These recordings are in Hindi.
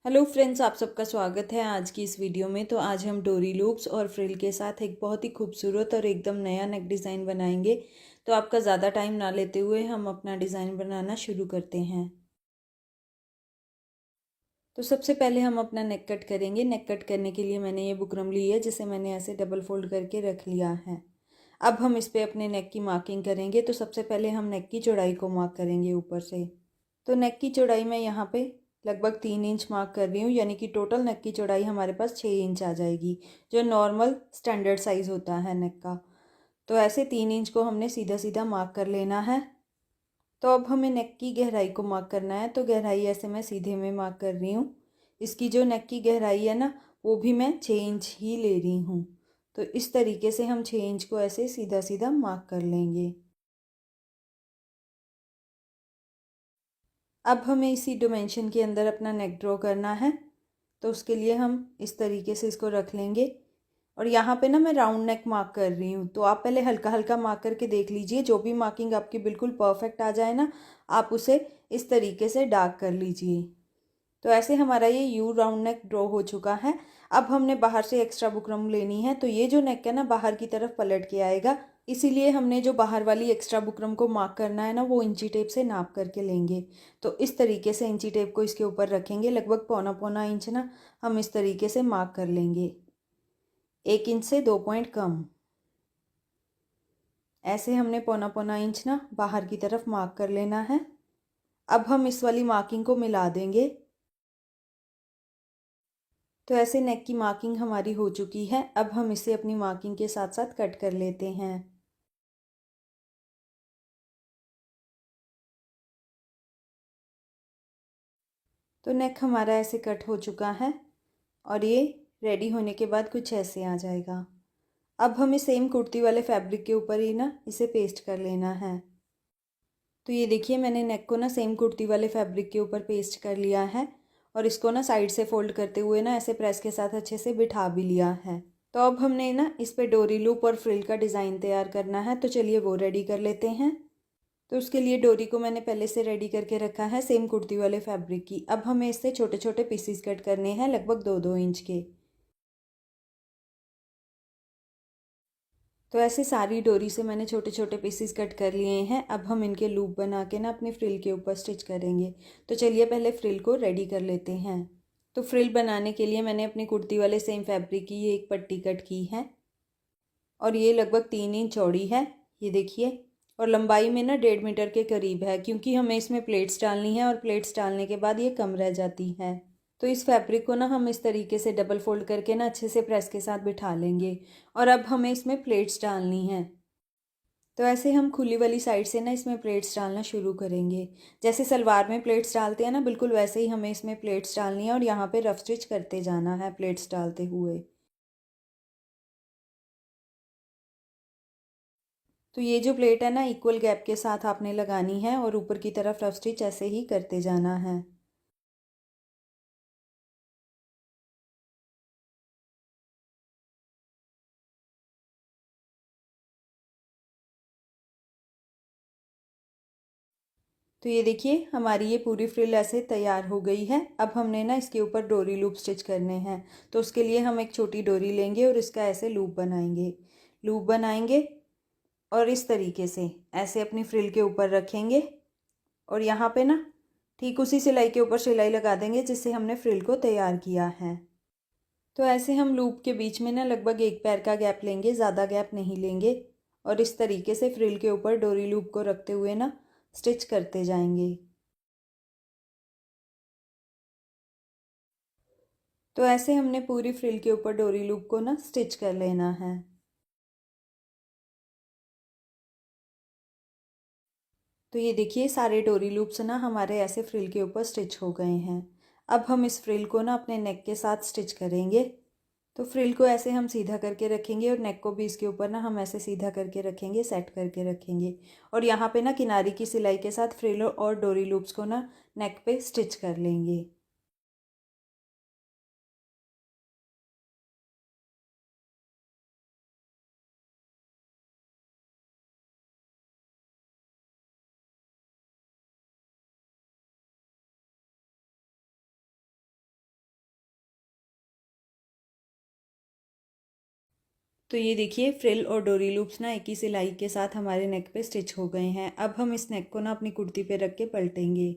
हेलो फ्रेंड्स, आप सबका स्वागत है आज की इस वीडियो में। तो आज हम डोरी लूप्स और फ्रिल के साथ एक बहुत ही खूबसूरत और एकदम नया नेक डिज़ाइन बनाएंगे। तो आपका ज़्यादा टाइम ना लेते हुए हम अपना डिज़ाइन बनाना शुरू करते हैं। तो सबसे पहले हम अपना नेक कट करेंगे। नेक कट करने के लिए मैंने ये बुकरम ली है, जिसे मैंने ऐसे डबल फोल्ड करके रख लिया है। अब हम इस पर अपने नेक की मार्किंग करेंगे। तो सबसे पहले हम नेक की चौड़ाई को मार्क करेंगे ऊपर से। तो नेक की चौड़ाई मैं यहाँ पे लगभग 3 इंच मार्क कर रही हूँ, यानी कि टोटल नेक की चौड़ाई हमारे पास 6 इंच आ जाएगी, जो नॉर्मल स्टैंडर्ड साइज़ होता है नेक का। तो ऐसे 3 इंच को हमने सीधा सीधा मार्क कर लेना है। तो अब हमें नेक की गहराई को मार्क करना है। तो गहराई ऐसे मैं सीधे में मार्क कर रही हूँ। इसकी जो नेक की गहराई है ना, वो भी मैं 6 इंच ही ले रही हूँ। तो इस तरीके से हम 6 इंच को ऐसे सीधा सीधा मार्क कर लेंगे। अब हमें इसी डिमेंशन के अंदर अपना नेक ड्रॉ करना है। तो उसके लिए हम इस तरीके से इसको रख लेंगे। और यहाँ पे ना मैं राउंड नेक मार्क कर रही हूँ, तो आप पहले हल्का हल्का मार्क करके देख लीजिए। जो भी मार्किंग आपकी बिल्कुल परफेक्ट आ जाए ना, आप उसे इस तरीके से डार्क कर लीजिए। तो ऐसे हमारा ये यू राउंड नेक ड्रॉ हो चुका है। अब हमने बाहर से एक्स्ट्रा बुकरम लेनी है। तो ये जो नेक है ना, बाहर की तरफ पलट के आएगा। इसीलिए हमने जो बाहर वाली एक्स्ट्रा बुकरम को मार्क करना है ना, वो इंची टेप से नाप करके लेंगे। तो इस तरीके से इंची टेप को इसके ऊपर रखेंगे। लगभग पौना पौना इंच ना हम इस तरीके से मार्क कर लेंगे, 1 इंच से 2 पॉइंट कम। ऐसे हमने पौना पौना इंच ना बाहर की तरफ मार्क कर लेना है। अब हम इस वाली मार्किंग को मिला देंगे। तो ऐसे नेक की मार्किंग हमारी हो चुकी है। अब हम इसे अपनी मार्किंग के साथ साथ कट कर लेते हैं। तो नेक हमारा ऐसे कट हो चुका है और ये रेडी होने के बाद कुछ ऐसे आ जाएगा। अब हमें सेम कुर्ती वाले फैब्रिक के ऊपर ही ना इसे पेस्ट कर लेना है। तो ये देखिए, मैंने नेक को ना सेम कुर्ती वाले फैब्रिक के ऊपर पेस्ट कर लिया है। और इसको ना साइड से फोल्ड करते हुए ना ऐसे प्रेस के साथ अच्छे से बिठा भी लिया है। तो अब हमने ना इस पे डोरी लूप और फ्रिल का डिज़ाइन तैयार करना है। तो चलिए वो रेडी कर लेते हैं। तो उसके लिए डोरी को मैंने पहले से रेडी करके रखा है, सेम कुर्ती वाले फैब्रिक की। अब हमें इससे छोटे छोटे पीसीस कट करने हैं, लगभग 2-2 इंच के। तो ऐसे सारी डोरी से मैंने छोटे छोटे पीसीस कट कर लिए हैं। अब हम इनके लूप बना के ना अपनी फ्रिल के ऊपर स्टिच करेंगे। तो चलिए पहले फ्रिल को रेडी कर लेते हैं। तो फ्रिल बनाने के लिए मैंने अपनी कुर्ती वाले सेम फैब्रिक की ये एक पट्टी कट की है। और ये लगभग 3 इंच चौड़ी है, ये देखिए। और लंबाई में ना 1.5 मीटर के करीब है, क्योंकि हमें इसमें प्लेट्स डालनी है और प्लेट्स डालने के बाद ये कम रह जाती है। तो इस फैब्रिक को ना हम इस तरीके से डबल फोल्ड करके ना अच्छे से प्रेस के साथ बिठा लेंगे। और अब हमें इसमें प्लेट्स डालनी है। तो ऐसे हम खुली वाली साइड से ना इसमें प्लेट्स डालना शुरू करेंगे। जैसे सलवार में प्लेट्स डालते हैं ना, बिल्कुल वैसे ही हमें इसमें प्लेट्स डालनी है और यहाँ पे रफ स्टिच करते जाना है प्लेट्स डालते हुए। तो ये जो प्लेट है ना, इक्वल गैप के साथ आपने लगानी है और ऊपर की तरफ रफ स्टिच ऐसे ही करते जाना है। तो ये देखिए, हमारी ये पूरी फ्रिल ऐसे तैयार हो गई है। अब हमने ना इसके ऊपर डोरी लूप स्टिच करने हैं। तो उसके लिए हम एक छोटी डोरी लेंगे और इसका ऐसे लूप बनाएंगे। लूप बनाएंगे और इस तरीके से ऐसे अपनी फ्रिल के ऊपर रखेंगे। और यहाँ पे ना ठीक उसी सिलाई के ऊपर सिलाई लगा देंगे जिससे हमने फ्रिल को तैयार किया है। तो ऐसे हम लूप के बीच में ना लगभग 1 पैर का गैप लेंगे, ज़्यादा गैप नहीं लेंगे। और इस तरीके से फ्रिल के ऊपर डोरी लूप को रखते हुए ना स्टिच करते जाएंगे। तो ऐसे हमने पूरी फ्रिल के ऊपर डोरी लूप को ना स्टिच कर लेना है। तो ये देखिए, सारे डोरी लूप्स ना हमारे ऐसे फ्रिल के ऊपर स्टिच हो गए हैं। अब हम इस फ्रिल को ना अपने नेक के साथ स्टिच करेंगे। तो फ्रिल को ऐसे हम सीधा करके रखेंगे और नेक को भी इसके ऊपर ना हम ऐसे सीधा करके रखेंगे, सेट करके रखेंगे। और यहाँ पे ना किनारी की सिलाई के साथ फ्रिल और डोरी लूप्स को ना नेक पे स्टिच कर लेंगे। तो ये देखिए फ्रिल और डोरी लूप्स ना एक ही सिलाई के साथ हमारे नेक पे स्टिच हो गए हैं। अब हम इस नेक को ना अपनी कुर्ती पे रख के पलटेंगे।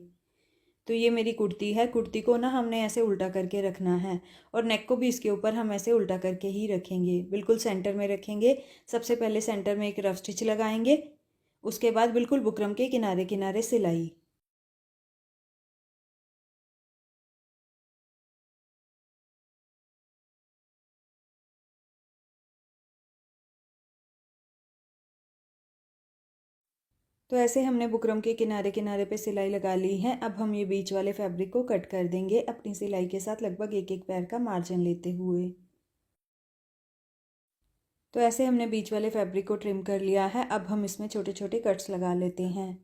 तो ये मेरी कुर्ती है, कुर्ती को ना हमने ऐसे उल्टा करके रखना है और नेक को भी इसके ऊपर हम ऐसे उल्टा करके ही रखेंगे, बिल्कुल सेंटर में रखेंगे। सबसे पहले सेंटर में एक रफ स्टिच लगाएंगे, उसके बाद बिल्कुल बुकरम के किनारे किनारे सिलाई। तो ऐसे हमने बुकरम के किनारे किनारे पे सिलाई लगा ली है। अब हम ये बीच वाले फैब्रिक को कट कर देंगे अपनी सिलाई के साथ, लगभग एक एक पैर का मार्जिन लेते हुए। तो ऐसे हमने बीच वाले फैब्रिक को ट्रिम कर लिया है। अब हम इसमें छोटे छोटे कट्स लगा लेते हैं।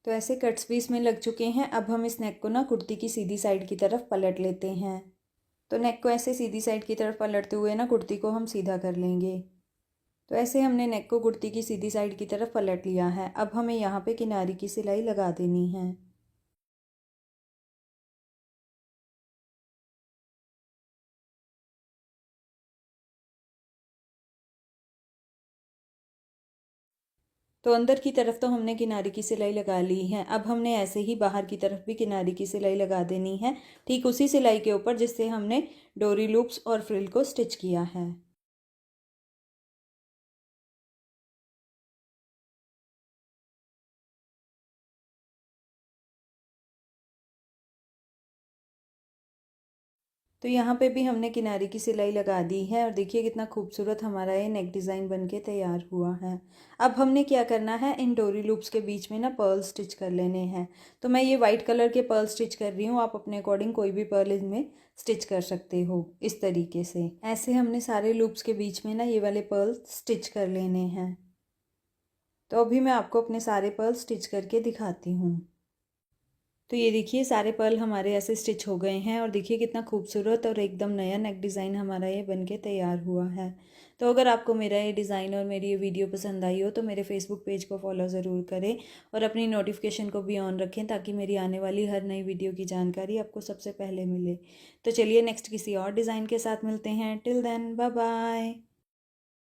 तो ऐसे कट्स भी इसमें लग चुके हैं। अब हम इस नेक को ना कुर्ती की सीधी साइड की तरफ पलट लेते हैं। तो नेक को ऐसे सीधी साइड की तरफ पलटते हुए ना कुर्ती को हम सीधा कर लेंगे। तो ऐसे हमने नेक को कुर्ती की सीधी साइड की तरफ पलट लिया है। अब हमें यहाँ पे किनारे की सिलाई लगा देनी है। तो अंदर की तरफ तो हमने किनारे की सिलाई लगा ली है। अब हमने ऐसे ही बाहर की तरफ भी किनारे की सिलाई लगा देनी है, ठीक उसी सिलाई के ऊपर जिससे हमने डोरी लूप्स और फ्रिल को स्टिच किया है। तो यहाँ पे भी हमने किनारे की सिलाई लगा दी है और देखिए कितना खूबसूरत हमारा ये नेक डिज़ाइन बन के तैयार हुआ है। अब हमने क्या करना है, इन डोरी लूप्स के बीच में ना पर्ल स्टिच कर लेने हैं। तो मैं ये वाइट कलर के पर्ल स्टिच कर रही हूँ, आप अपने अकॉर्डिंग कोई भी पर्ल इनमें स्टिच कर सकते हो इस तरीके से। ऐसे हमने सारे लूप्स के बीच में ना ये वाले पर्ल स्टिच कर लेने हैं। तो अभी मैं आपको अपने सारे पर्ल स्टिच करके दिखाती हूँ। तो ये देखिए सारे पर्ल हमारे ऐसे स्टिच हो गए हैं और देखिए कितना खूबसूरत और एकदम नया नेक डिज़ाइन हमारा ये बनके तैयार हुआ है। तो अगर आपको मेरा ये डिज़ाइन और मेरी ये वीडियो पसंद आई हो तो मेरे फेसबुक पेज को फॉलो ज़रूर करें और अपनी नोटिफिकेशन को भी ऑन रखें ताकि मेरी आने वाली हर नई वीडियो की जानकारी आपको सबसे पहले मिले। तो चलिए नेक्स्ट किसी और डिज़ाइन के साथ मिलते हैं। Till then bye bye.